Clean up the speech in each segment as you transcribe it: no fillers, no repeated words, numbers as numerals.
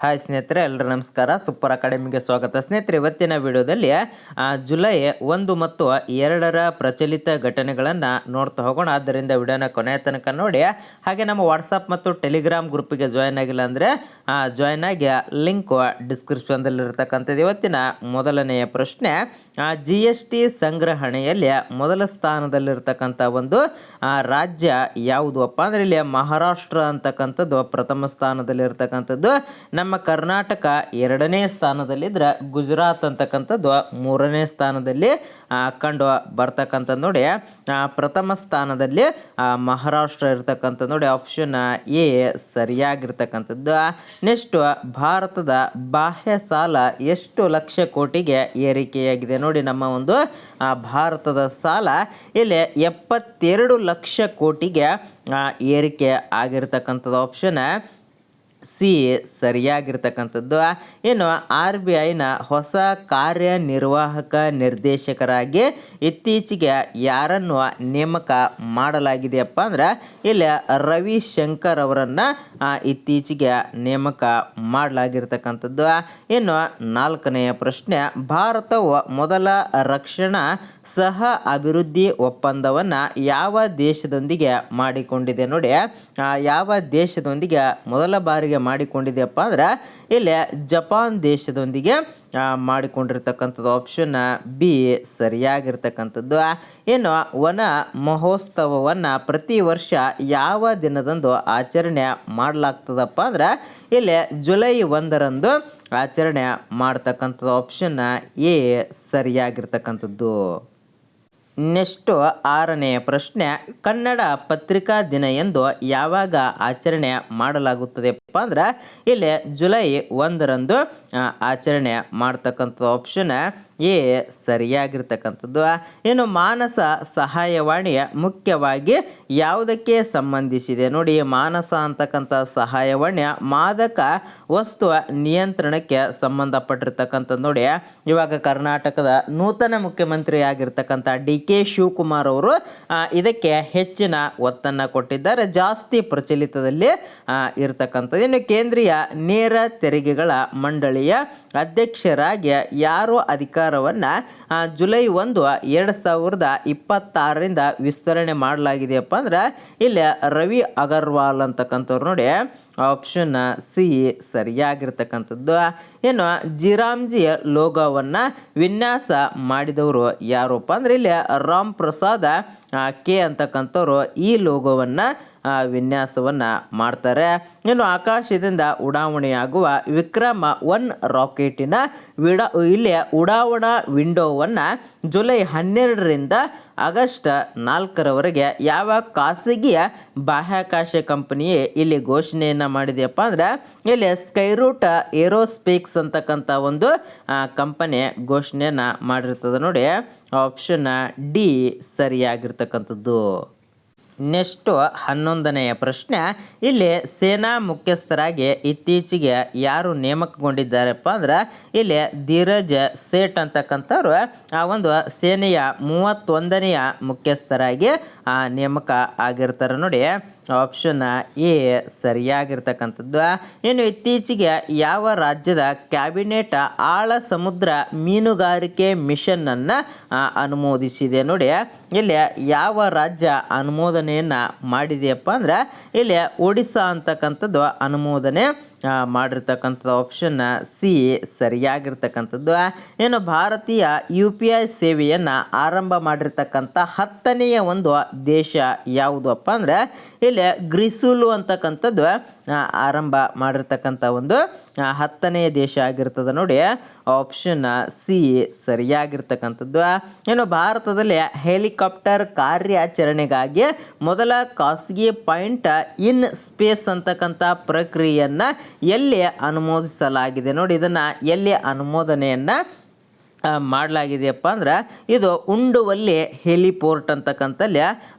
Hi ಸ್ನೇಹಿತರೆ, ಎಲ್ಲರೂ ನಮಸ್ಕಾರ. ಸೂಪರ್ ಅಕಾಡೆಮಿಗೆ ಸ್ವಾಗತ. ಸ್ನೇಹಿತರೆ, ಇವತ್ತಿನ ವಿಡಿಯೋದಲ್ಲಿ ಜುಲೈ 1 ಮತ್ತು 2ರ ಪ್ರಚಲಿತ ಘಟನೆಗಳನ್ನು ನೋಡ್ತಾ ಹೋಗೋಣ. ಆದ್ದರಿಂದ ವಿಡಿಯೋನ ಕೊನೆಯ ತನಕ ನೋಡಿ. ಹಾಗೆ ನಮ್ಮ ವಾಟ್ಸಪ್ ಮತ್ತು ಟೆಲಿಗ್ರಾಮ್ ಗ್ರೂಪಿಗೆ ಜಾಯ್ನ್ ಆಗಿಲ್ಲ ಅಂದರೆ ಜಾಯ್ನ್ ಆಗಿ, ಲಿಂಕು ಡಿಸ್ಕ್ರಿಪ್ಷನ್ದಲ್ಲಿರ್ತಕ್ಕಂಥದ್ದು. ಇವತ್ತಿನ ಮೊದಲನೆಯ ಪ್ರಶ್ನೆ, GST ಸಂಗ್ರಹಣೆಯಲ್ಲಿ ಮೊದಲ ಸ್ಥಾನದಲ್ಲಿರ್ತಕ್ಕಂಥ ಒಂದು ರಾಜ್ಯ ಯಾವುದು ಅಪ್ಪ ಅಂದರೆ ಇಲ್ಲಿ ಮಹಾರಾಷ್ಟ್ರ ಅಂತಕ್ಕಂಥದ್ದು ಪ್ರಥಮ ಸ್ಥಾನದಲ್ಲಿರ್ತಕ್ಕಂಥದ್ದು. ನಮ್ಮ ಕರ್ನಾಟಕ 2ನೇ ಸ್ಥಾನದಲ್ಲಿದ್ದರೆ ಗುಜರಾತ್ ಅಂತಕ್ಕಂಥದ್ದು 3ನೇ ಸ್ಥಾನದಲ್ಲಿ ಕಂಡು ಬರ್ತಕ್ಕಂಥದ್ದು. ನೋಡಿ, ಪ್ರಥಮ ಸ್ಥಾನದಲ್ಲಿ ಮಹಾರಾಷ್ಟ್ರ ಇರ್ತಕ್ಕಂಥದ್ದು. ನೋಡಿ, ಆಪ್ಷನ್ ಎ ಸರಿಯಾಗಿರ್ತಕ್ಕಂಥದ್ದು. ನೆಕ್ಸ್ಟ್, ಭಾರತದ ಬಾಹ್ಯ ಸಾಲ ಎಷ್ಟು ಲಕ್ಷ ಕೋಟಿಗೆ ಏರಿಕೆಯಾಗಿದೆ? ನೋಡಿ, ನಮ್ಮ ಒಂದು ಭಾರತದ ಸಾಲ ಇಲ್ಲಿ 72 ಲಕ್ಷ ಕೋಟಿಗೆ ಏರಿಕೆ ಆಗಿರ್ತಕ್ಕಂಥದ್ದು. ಆಪ್ಷನ್ ಸಿ ಸರಿಯಾಗಿರ್ತಕ್ಕಂಥದ್ದು. ಇನ್ನು RBIನ ಹೊಸ ಕಾರ್ಯನಿರ್ವಾಹಕ ನಿರ್ದೇಶಕರಾಗಿ ಇತ್ತೀಚೆಗೆ ಯಾರನ್ನು ನೇಮಕ ಮಾಡಲಾಗಿದೆಯಪ್ಪ ಅಂದ್ರೆ ಇಲ್ಲಿ ರವಿಶಂಕರ್ ಅವರನ್ನು ಇತ್ತೀಚೆಗೆ ನೇಮಕ ಮಾಡಲಾಗಿರ್ತಕ್ಕಂಥದ್ದು. ಇನ್ನು 4ನೆಯ ಪ್ರಶ್ನೆ, ಭಾರತವು ಮೊದಲ ರಕ್ಷಣಾ ಸಹ ಅಭಿವೃದ್ಧಿ ಒಪ್ಪಂದವನ್ನು ಯಾವ ದೇಶದೊಂದಿಗೆ ಮಾಡಿಕೊಂಡಿದೆ? ನೋಡಿ, ಯಾವ ದೇಶದೊಂದಿಗೆ ಮೊದಲ ಬಾರಿಗೆ ಮಾಡಿಕೊಂಡಿದೆಯಪ್ಪ ಅಂದ್ರೆ ಇಲ್ಲಿ ಜಪಾನ್ ದೇಶದೊಂದಿಗೆ ಮಾಡಿಕೊಂಡಿರ್ತಕ್ಕಂಥದ್ದು. ಆಪ್ಷನ್ ಬಿ ಸರಿಯಾಗಿರ್ತಕ್ಕಂಥದ್ದು. ಇನ್ನು ವನ ಮಹೋತ್ಸವವನ್ನು ಪ್ರತಿ ವರ್ಷ ಯಾವ ದಿನದಂದು ಆಚರಣೆ ಮಾಡಲಾಗ್ತದಪ್ಪ ಅಂದ್ರೆ ಇಲ್ಲಿ ಜುಲೈ 1ರಂದು ಆಚರಣೆ ಮಾಡ್ತಕ್ಕಂಥದ್ದು. ಆಪ್ಷನ್ ಎ ಸರಿಯಾಗಿರ್ತಕ್ಕಂಥದ್ದು. ನೆಕ್ಸ್ಟು 6ನೆಯ ಪ್ರಶ್ನೆ, ಕನ್ನಡ ಪತ್ರಿಕಾ ದಿನ ಎಂದು ಯಾವಾಗ ಆಚರಣೆ ಮಾಡಲಾಗುತ್ತದೆಪ್ಪ ಅಂದ್ರೆ ಇಲ್ಲಿ ಜುಲೈ 1ರಂದು ಆಚರಣೆ ಮಾಡ್ತಕ್ಕಂಥದ್ದು. ಆಪ್ಷನ್ ಎ ಸರಿಯಾಗಿರ್ತಕ್ಕಂಥದ್ದು. ಇನ್ನು ಮಾನಸ ಸಹಾಯವಾಣಿ ಮುಖ್ಯವಾಗಿ ಯಾವುದಕ್ಕೆ ಸಂಬಂಧಿಸಿದೆ? ನೋಡಿ, ಮಾನಸ ಅಂತಕ್ಕಂಥ ಸಹಾಯವಾಣಿ ಮಾದಕ ವಸ್ತು ನಿಯಂತ್ರಣಕ್ಕೆ ಸಂಬಂಧಪಟ್ಟಿರ್ತಕ್ಕಂಥದ್ದು. ನೋಡಿ, ಇವಾಗ ಕರ್ನಾಟಕದ ನೂತನ ಮುಖ್ಯಮಂತ್ರಿ ಆಗಿರ್ತಕ್ಕಂಥ DK ಶಿವಕುಮಾರ್ ಅವರು ಇದಕ್ಕೆ ಹೆಚ್ಚಿನ ಒತ್ತನ್ನು ಕೊಟ್ಟಿದ್ದಾರೆ, ಜಾಸ್ತಿ ಪ್ರಚಲಿತದಲ್ಲಿ ಇರ್ತಕ್ಕಂಥದ್ದು. ಇನ್ನು ಕೇಂದ್ರೀಯ ನೇರ ತೆರಿಗೆಗಳ ಮಂಡಳಿಯ ಅಧ್ಯಕ್ಷರಾಗಿ ಯಾರು ಅಧಿಕಾರವನ್ನು ಜುಲೈ 1, 2026ರಿಂದ ವಿಸ್ತರಣೆ ಮಾಡಲಾಗಿದೆಯಪ್ಪ ಅಂದ್ರೆ ಇಲ್ಲಿ ರವಿ ಅಗರ್ವಾಲ್ ಅಂತಕ್ಕಂಥವ್ರು. ನೋಡಿ, ಆಪ್ಷನ್ ಸಿ ಸರಿಯಾಗಿರ್ತಕ್ಕಂಥದ್ದು. ಇನ್ನು ಜಿರಾಮ್ಜಿ ಲೋಗೋವನ್ನು ವಿನ್ಯಾಸ ಮಾಡಿದವರು ಯಾರಪ್ಪ ಅಂದ್ರೆ ಇಲ್ಲಿ ರಾಮ್ ಪ್ರಸಾದ್ ಕೆ ಅಂತಕ್ಕಂಥವ್ರು ಈ ಲೋಗೋವನ್ನು ವಿನ್ಯಾಸವನ್ನು ಮಾಡ್ತಾರೆ. ಇನ್ನು ಆಕಾಶದಿಂದ ಉಡಾವಣೆಯಾಗುವ ವಿಕ್ರಮ-1 ರಾಕೆಟಿನ ಇಲ್ಲಿ ಉಡಾವಣಾ ವಿಂಡೋವನ್ನು ಜುಲೈ 12ರಿಂದ ಆಗಸ್ಟ್ 4ರವರೆಗೆ ಯಾವ ಖಾಸಗಿಯ ಬಾಹ್ಯಾಕಾಶ ಕಂಪನಿಯೇ ಇಲ್ಲಿ ಘೋಷಣೆಯನ್ನು ಮಾಡಿದೆಯಪ್ಪ ಅಂದ್ರೆ ಇಲ್ಲಿ ಸ್ಕೈರೂಟ್ ಏರೋಸ್ಪೇಸ್ ಅಂತಕ್ಕಂಥ ಒಂದು ಕಂಪನಿ ಘೋಷಣೆಯನ್ನು ಮಾಡಿರ್ತದೆ. ನೋಡಿ, ಆಪ್ಷನ್ ಡಿ ಸರಿಯಾಗಿರ್ತಕ್ಕಂಥದ್ದು. ನೆಕ್ಸ್ಟು 11ನೆಯ ಪ್ರಶ್ನೆ, ಇಲ್ಲಿ ಸೇನಾ ಮುಖ್ಯಸ್ಥರಾಗಿ ಇತ್ತೀಚೆಗೆ ಯಾರು ನೇಮಕಗೊಂಡಿದ್ದಾರಪ್ಪ ಅಂದ್ರೆ ಇಲ್ಲಿ ಧೀರಜ್ ಸೇಠ್ ಅಂತಕ್ಕಂಥವ್ರು ಆ ಒಂದು ಸೇನೆಯ 31ನೆಯ ಮುಖ್ಯಸ್ಥರಾಗಿ ನೇಮಕ ಆಗಿರ್ತಾರೆ. ನೋಡಿ, ಆಪ್ಷನ್ ಎ ಸರಿಯಾಗಿರ್ತಕ್ಕಂಥದ್ದು. ಇನ್ನು ಇತ್ತೀಚೆಗೆ ಯಾವ ರಾಜ್ಯದ ಕ್ಯಾಬಿನೆಟ್ ಆಳ ಸಮುದ್ರ ಮೀನುಗಾರಿಕೆ ಮಿಷನ್ನನ್ನು ಅನುಮೋದಿಸಿದೆ? ನೋಡಿ, ಇಲ್ಲಿ ಯಾವ ರಾಜ್ಯ ಅನುಮೋದನೆಯನ್ನು ಮಾಡಿದೆಯಪ್ಪ ಅಂದ್ರೆ ಇಲ್ಲಿ ಒಡಿಸ್ಸಾ ಅಂತಕ್ಕಂಥದ್ದು ಅನುಮೋದನೆ ಮಾಡಿರ್ತಕ್ಕಂಥದ್ದು. ಆಪ್ಷನ್ ಸಿ ಸರಿಯಾಗಿರ್ತಕ್ಕಂಥದ್ದು. ಏನು ಭಾರತೀಯ UPI ಸೇವೆಯನ್ನು ಆರಂಭ ಮಾಡಿರ್ತಕ್ಕಂಥ 10ನೆಯ ಒಂದು ದೇಶ ಯಾವುದು ಅಪ್ಪ ಅಂದ್ರೆ ಇಲ್ಲಿ ಗ್ರಿಸುಲು ಅಂತಕ್ಕಂಥದ್ದು ಆರಂಭ ಮಾಡಿರ್ತಕ್ಕಂಥ ಒಂದು 10ನೆಯ ದೇಶ ಆಗಿರ್ತದೆ. ನೋಡಿ, ಆಪ್ಷನ್ ಸಿ ಸರಿಯಾಗಿರ್ತಕ್ಕಂಥದ್ದು. ಏನು ಭಾರತದಲ್ಲಿ ಹೆಲಿಕಾಪ್ಟರ್ ಕಾರ್ಯಾಚರಣೆಗಾಗಿ ಮೊದಲ ಖಾಸಗಿ ಪಾಯಿಂಟ್ ಇನ್ ಸ್ಪೇಸ್ ಅಂತಕ್ಕಂಥ ಪ್ರಕ್ರಿಯೆಯನ್ನು ಎಲ್ಲಿ ಅನುಮೋದಿಸಲಾಗಿದೆ? ನೋಡಿ, ಇದನ್ನು ಎಲ್ಲಿ ಅನುಮೋದನೆಯನ್ನು ಮಾಡಲಾಗಿದೆಯಪ್ಪ ಅಂದ್ರೆ ಇದು ಉಂಡುವಲ್ಲಿ ಹೆಲಿಪೋರ್ಟ್ ಅಂತಕ್ಕಂಥಲ್ಲಿ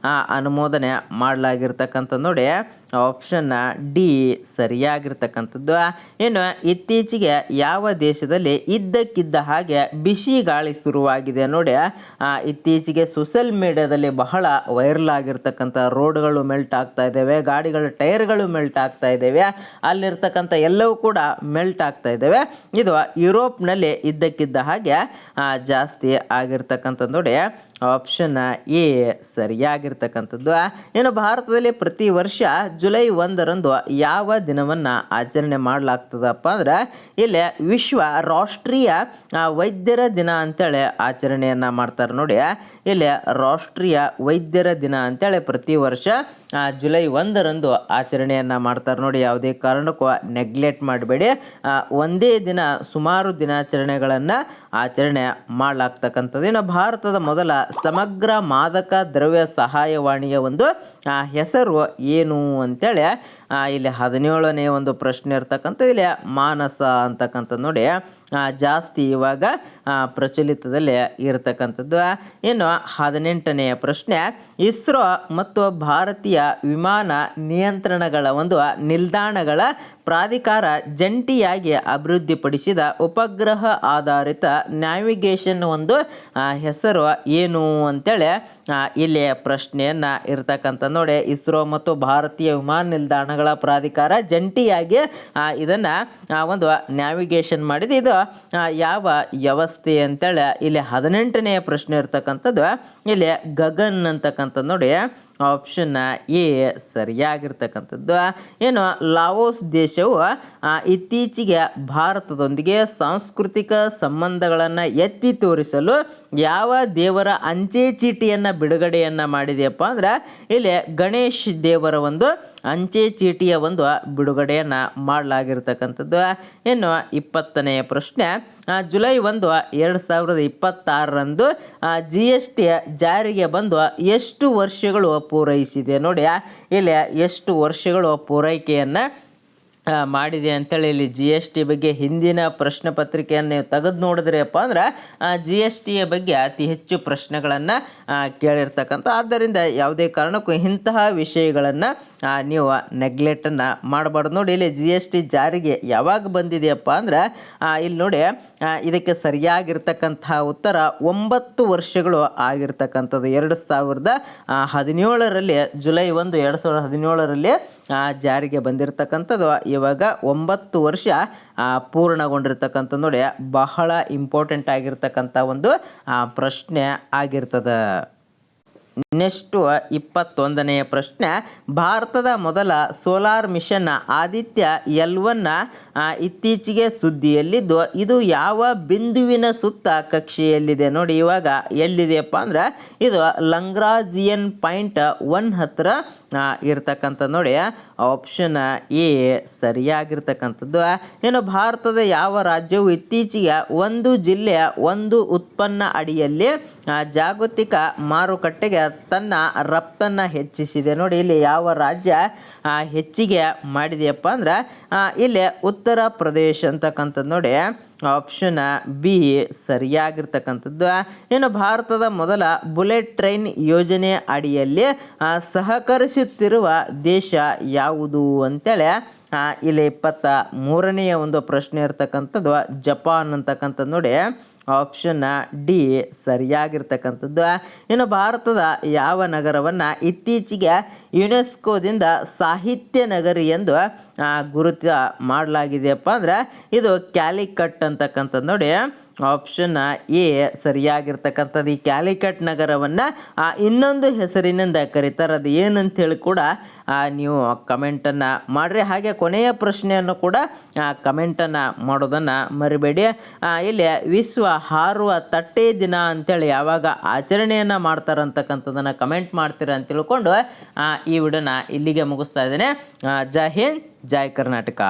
ಅನುಮೋದನೆ ಮಾಡಲಾಗಿರ್ತಕ್ಕಂಥದ್ದು. ನೋಡಿ, ಆಪ್ಷನ್ ಡಿ ಸರಿಯಾಗಿರ್ತಕ್ಕಂಥದ್ದು. ಇನ್ನು ಇತ್ತೀಚೆಗೆ ಯಾವ ದೇಶದಲ್ಲಿ ಇದ್ದಕ್ಕಿದ್ದ ಹಾಗೆ ಬಿಸಿ ಗಾಳಿ ಶುರುವಾಗಿದೆ ನೋಡಿ. ಇತ್ತೀಚೆಗೆ ಸೋಷಿಯಲ್ ಮೀಡಿಯಾದಲ್ಲಿ ಬಹಳ ವೈರಲ್ ಆಗಿರ್ತಕ್ಕಂಥ ರೋಡ್ಗಳು ಮೆಲ್ಟ್ ಆಗ್ತಾ ಇದ್ದಾವೆ, ಗಾಡಿಗಳ ಟೈರ್ಗಳು ಮೆಲ್ಟ್ ಆಗ್ತಾ ಇದ್ದಾವೆ, ಅಲ್ಲಿರ್ತಕ್ಕಂಥ ಎಲ್ಲವೂ ಕೂಡ ಮೆಲ್ಟ್ ಆಗ್ತಾ ಇದ್ದಾವೆ. ಇದು ಯುರೋಪ್ನಲ್ಲಿ ಇದ್ದಕ್ಕಿದ್ದ ಹಾಗೆ ಜಾಸ್ತಿ ಆಗಿರ್ತಕ್ಕಂಥದ್ದು ನೋಡಿ. ಆಪ್ಷನ್ ಎ ಸರಿಯಾಗಿರ್ತಕ್ಕಂಥದ್ದು. ಇನ್ನು ಭಾರತದಲ್ಲಿ ಪ್ರತಿ ವರ್ಷ ಜುಲೈ 1ರಂದು ಯಾವ ದಿನವನ್ನು ಆಚರಣೆ ಮಾಡಲಾಗ್ತದಪ್ಪ ಅಂದ್ರೆ ಇಲ್ಲಿ ವಿಶ್ವ ರಾಷ್ಟ್ರೀಯ ವೈದ್ಯರ ದಿನ ಅಂತೇಳಿ ಆಚರಣೆಯನ್ನು ಮಾಡ್ತಾರೆ ನೋಡಿ. ಇಲ್ಲಿ ರಾಷ್ಟ್ರೀಯ ವೈದ್ಯರ ದಿನ ಅಂತೇಳಿ ಪ್ರತಿ ವರ್ಷ ಜುಲೈ 1ರಂದು ಆಚರಣೆಯನ್ನು ಮಾಡ್ತಾರೆ ನೋಡಿ. ಯಾವುದೇ ಕಾರಣಕ್ಕೂ ನೆಗ್ಲೆಕ್ಟ್ ಮಾಡಬೇಡಿ. ಒಂದೇ ದಿನ ಸುಮಾರು ದಿನಾಚರಣೆಗಳನ್ನು ಆಚರಣೆ ಮಾಡಲಾಗ್ತಕ್ಕಂಥದ್ದು. ಇನ್ನು ಭಾರತದ ಮೊದಲ ಸಮಗ್ರ ಮಾದಕ ದ್ರವ್ಯ ಸಹಾಯವಾಣಿಯ ಒಂದು ಹೆಸರು ಏನು ಅಂತೇಳಿ ಇಲ್ಲಿ 17ನೇ ಒಂದು ಪ್ರಶ್ನೆ ಇರ್ತಕ್ಕಂಥದ್ದು. ಇಲ್ಲಿ ಮಾನಸ ಅಂತಕ್ಕಂಥದ್ದು ನೋಡಿ ಜಾಸ್ತಿ ಇವಾಗ ಪ್ರಚಲಿತದಲ್ಲಿ ಇರತಕ್ಕಂಥದ್ದು. ಇನ್ನು 18ನೆಯ ಪ್ರಶ್ನೆ, ಇಸ್ರೋ ಮತ್ತು ಭಾರತೀಯ ವಿಮಾನ ನಿಯಂತ್ರಣಗಳ ಒಂದು ನಿಲ್ದಾಣಗಳ ಪ್ರಾಧಿಕಾರ ಜಂಟಿಯಾಗಿ ಅಭಿವೃದ್ಧಿಪಡಿಸಿದ ಉಪಗ್ರಹ ಆಧಾರಿತ ನ್ಯಾವಿಗೇಷನ್ ಒಂದು ಹೆಸರು ಏನು ಅಂತೇಳಿ ಇಲ್ಲಿ ಪ್ರಶ್ನೆಯನ್ನು ಇರ್ತಕ್ಕಂಥ ನೋಡಿ. ಇಸ್ರೋ ಮತ್ತು ಭಾರತೀಯ ವಿಮಾನ ನಿಲ್ದಾಣಗಳ ಪ್ರಾಧಿಕಾರ ಜಂಟಿಯಾಗಿ ಇದನ್ನು ಒಂದು ನ್ಯಾವಿಗೇಷನ್ ಮಾಡಿದೆ. ಇದು ಯಾವ ವ್ಯವಸ್ಥೆ ಅಂತೇಳಿ ಇಲ್ಲಿ 18ನೆಯ ಪ್ರಶ್ನೆ ಇರ್ತಕ್ಕಂಥದ್ದು. ಇಲ್ಲಿ ಗಗನ್ ಅಂತಕ್ಕಂಥದ್ದು ನೋಡಿ. ಆಪ್ಷನ್ ಎ ಸರಿಯಾಗಿರ್ತಕ್ಕಂಥದ್ದು. ಏನು ಲಾವೋಸ್ ದೇಶವು ಇತ್ತೀಚೆಗೆ ಭಾರತದೊಂದಿಗೆ ಸಾಂಸ್ಕೃತಿಕ ಸಂಬಂಧಗಳನ್ನು ಎತ್ತಿ ತೋರಿಸಲು ಯಾವ ದೇವರ ಅಂಚೆ ಚೀಟಿಯನ್ನು ಬಿಡುಗಡೆಯನ್ನು ಮಾಡಿದೆಯಪ್ಪ ಅಂದ್ರೆ ಇಲ್ಲಿ ಗಣೇಶ್ ದೇವರ ಒಂದು ಅಂಚೆ ಚೀಟಿಯ ಒಂದು ಬಿಡುಗಡೆಯನ್ನು ಮಾಡಲಾಗಿರ್ತಕ್ಕಂಥದ್ದು. ಇನ್ನು 20ನೆಯ ಪ್ರಶ್ನೆ, ಜುಲೈ 1, 2026ರಂದು GST ಜಾರಿಗೆ ಬಂದು ಎಷ್ಟು ವರ್ಷಗಳು ಪೂರೈಸಿದೆ ನೋಡಿ. ಇಲ್ಲಿ ಎಷ್ಟು ವರ್ಷಗಳು ಪೂರೈಕೆಯನ್ನು ಮಾಡಿದೆ ಅಂತೇಳಿ ಇಲ್ಲಿ GST ಬಗ್ಗೆ ಹಿಂದಿನ ಪ್ರಶ್ನೆ ಪತ್ರಿಕೆಯನ್ನು ನೀವು ತೆಗೆದು ನೋಡಿದ್ರಪ್ಪ ಅಂದ್ರೆ GSTಯ ಬಗ್ಗೆ ಅತಿ ಹೆಚ್ಚು ಪ್ರಶ್ನೆಗಳನ್ನು ಕೇಳಿರ್ತಕ್ಕಂಥ. ಆದ್ದರಿಂದ ಯಾವುದೇ ಕಾರಣಕ್ಕೂ ಇಂತಹ ವಿಷಯಗಳನ್ನು ನೀವು ನೆಗ್ಲೆಕ್ಟನ್ನು ಮಾಡಬಾರ್ದು ನೋಡಿ. ಇಲ್ಲಿ GST ಜಾರಿಗೆ ಯಾವಾಗ ಬಂದಿದೆಯಪ್ಪ ಅಂದ್ರೆ ಇಲ್ಲಿ ನೋಡಿ ಇದಕ್ಕೆ ಸರಿಯಾಗಿರ್ತಕ್ಕಂಥ ಉತ್ತರ 9 ವರ್ಷಗಳು ಆಗಿರ್ತಕ್ಕಂಥದ್ದು. 2017ರಲ್ಲಿ ಜುಲೈ 1, 2017ರಲ್ಲಿ ಜಾರಿಗೆ ಬಂದಿರತಕ್ಕಂಥದ್ದು. ಇವಾಗ 9 ವರ್ಷ ಪೂರ್ಣಗೊಂಡಿರ್ತಕ್ಕಂಥದ್ದು ನೋಡಿ. ಬಹಳ ಇಂಪಾರ್ಟೆಂಟ್ ಆಗಿರ್ತಕ್ಕಂಥ ಒಂದು ಪ್ರಶ್ನೆ ಆಗಿರ್ತದೆ. ನೆಕ್ಸ್ಟು 21ನೆಯ ಪ್ರಶ್ನೆ, ಭಾರತದ ಮೊದಲ ಸೋಲಾರ್ ಮಿಷನ್ ಆದಿತ್ಯ L1 ಇತ್ತೀಚೆಗೆ ಸುದ್ದಿಯಲ್ಲಿದ್ದು ಇದು ಯಾವ ಬಿಂದುವಿನ ಸುತ್ತ ಕಕ್ಷೆಯಲ್ಲಿದೆ ನೋಡಿ. ಇವಾಗ ಎಲ್ಲಿದೆಯಪ್ಪ ಅಂದ್ರೆ ಇದು ಲಂಗ್ರಾಜಿಯನ್ ಪಾಯಿಂಟ್ 1 ಹತ್ರ ಇರ್ತಕ್ಕಂಥದ್ದು ನೋಡಿ. ಆಪ್ಷನ್ ಎ ಸರಿಯಾಗಿರ್ತಕ್ಕಂಥದ್ದು. ಇನ್ನು ಭಾರತದ ಯಾವ ರಾಜ್ಯವು ಇತ್ತೀಚೆಗೆ ಒಂದು ಜಿಲ್ಲೆಯ ಒಂದು ಉತ್ಪನ್ನ ಅಡಿಯಲ್ಲಿ ಜಾಗತಿಕ ಮಾರುಕಟ್ಟೆಗೆ ತನ್ನ ರಫ್ತನ್ನು ಹೆಚ್ಚಿಸಿದೆ ನೋಡಿ. ಇಲ್ಲಿ ಯಾವ ರಾಜ್ಯ ಹೆಚ್ಚಿಗೆ ಮಾಡಿದೆಯಪ್ಪ ಅಂದ್ರೆ ಇಲ್ಲಿ ಉತ್ತರ ಪ್ರದೇಶ ಅಂತಕ್ಕಂಥದ್ದು ನೋಡಿ. ಆಪ್ಷನ್ ಬಿ ಸರಿಯಾಗಿರ್ತಕ್ಕಂಥದ್ದು. ಇನ್ನು ಭಾರತದ ಮೊದಲ ಬುಲೆಟ್ ಟ್ರೈನ್ ಯೋಜನೆ ಅಡಿಯಲ್ಲಿ ಸಹಕರಿಸುತ್ತಿರುವ ದೇಶ ಯಾವುದು ಅಂತೇಳಿ ಇಲ್ಲಿ 23ನೆಯ ಒಂದು ಪ್ರಶ್ನೆ ಇರ್ತಕ್ಕಂಥದ್ದು ಜಪಾನ್ ಅಂತಕ್ಕಂಥದ್ದು ನೋಡಿ. ಆಪ್ಷನ್ ಡಿ ಸರಿಯಾಗಿರ್ತಕ್ಕಂಥದ್ದು. ಇನ್ನು ಭಾರತದ ಯಾವ ನಗರವನ್ನು ಇತ್ತೀಚೆಗೆ ಯುನೆಸ್ಕೋದಿಂದ ಸಾಹಿತ್ಯ ನಗರಿ ಎಂದು ಗುರುತು ಮಾಡಲಾಗಿದೆಯಪ್ಪ ಅಂದ್ರೆ ಇದು ಕ್ಯಾಲಿಕಟ್ ಅಂತಕ್ಕಂಥದ್ದು ನೋಡಿ. ಆಪ್ಷನ್ ಎ ಸರಿಯಾಗಿರ್ತಕ್ಕಂಥದ್ದು. ಈ ಕ್ಯಾಲಿಕಟ್ ನಗರವನ್ನು ಇನ್ನೊಂದು ಹೆಸರಿನಿಂದ ಕರೀತಾರೆ, ಅದು ಏನಂತೇಳಿ ಕೂಡ ನೀವು ಕಮೆಂಟನ್ನು ಮಾಡಿರಿ. ಹಾಗೆ ಕೊನೆಯ ಪ್ರಶ್ನೆಯನ್ನು ಕೂಡ ಕಮೆಂಟನ್ನು ಮಾಡೋದನ್ನು ಮರಿಬೇಡಿ. ಇಲ್ಲಿ ವಿಶ್ವ ಹಾರುವ ತಟ್ಟೆ ದಿನ ಅಂತೇಳಿ ಯಾವಾಗ ಆಚರಣೆಯನ್ನು ಮಾಡ್ತಾರೆ ಅಂತಕ್ಕಂಥದ್ದನ್ನು ಕಮೆಂಟ್ ಮಾಡ್ತೀರಾ ಅಂತ ತಿಳ್ಕೊಂಡು ಈ ವಿಡಿಯೋನ ಇಲ್ಲಿಗೆ ಮುಗಿಸ್ತಾ ಇದ್ದೇನೆ. ಜೈ ಹಿಂದ್, ಜೈ ಕರ್ನಾಟಕ.